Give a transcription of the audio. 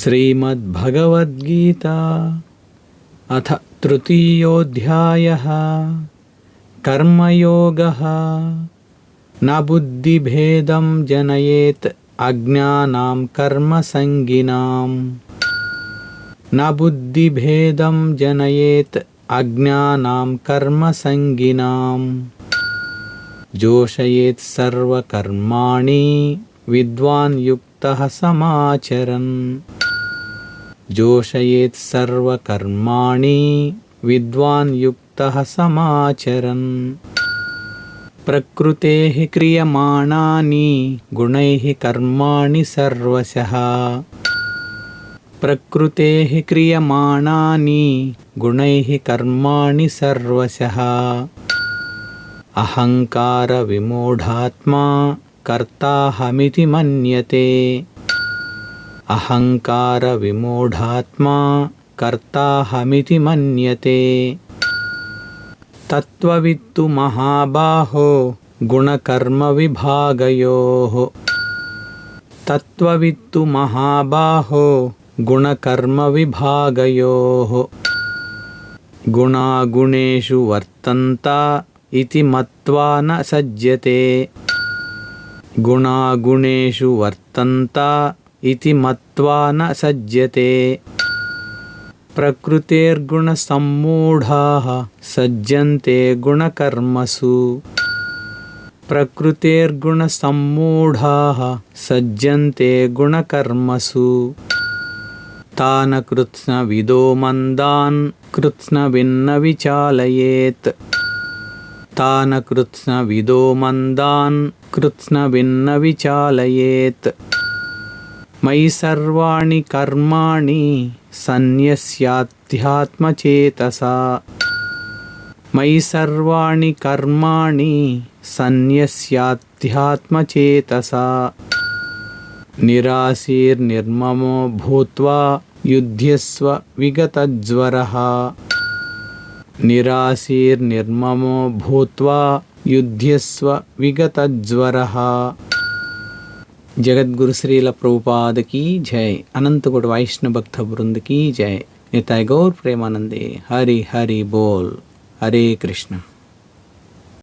श्रीमद्भगवद्गीता अथ तृतीयोऽध्यायः कर्मयोगः। न बुद्धिभेदं जनयेत् अज्ञानां कर्मसङ्गिनाम्। न बुद्धिभेदं जनयेत् अज्ञानां कर्मसङ्गिनाम्। जोषयेत् सर्वकर्माणि विद्वान् युक्तः समाचरन्। जोषयेत् सर्वकर्माणि विद्वान् युक्तः समाचरन्। प्रकृतेः क्रियमाणानि गुणैः कर्माणि सर्वशः। प्रकृतेः क्रियमाणानि गुणैः कर्माणि सर्वशः। अहङ्कारविमूढात्मा कर्ताहमिति मन्यते। अहङ्कारविमूढात्मा कर्ताहमिति मन्यते। तत्त्ववित्तु महाबाहो गुणकर्मविभागयोः। तत्त्ववित्तु महाबाहो गुणकर्मविभागयोः। गुणागुणेषु वर्तन्त इति मत्वा न सज्जते। गुणागुणेषु वर्तन्त इति मत्वा न सज्जते। प्रकृतेर्गुणसम्मूढाः सज्जन्ते गुणकर्मसु। प्रकृतेर्गुणसम्मूढाः सज्जन्ते गुणकर्मसु। तान् कृत्स्नविदो मन्दान् कृत्स्नविन्न विचालयेत्। तान् कृत्स्नविदो मन्दान् कृत्स्नविन्न विचालयेत्। मयि सर्वाणि कर्माणि सन्न्यस्याध्यात्मचेतसा। मयि सर्वाणि कर्माणि सन्न्यस्याध्यात्मचेतसा। निराशीर्निर्ममो भूत्वा युध्यस्व विगतज्वरः। निराशीर्निर्ममो भूत्वा युध्यस्व विगतज्वरः। जगद्गुरु श्रील प्रभुपाद की जय। अनंत कोटि वैष्णव भक्त वृंद की जय। निताय गौर प्रेमानंदे। हरि हरि बोल। हरे कृष्ण।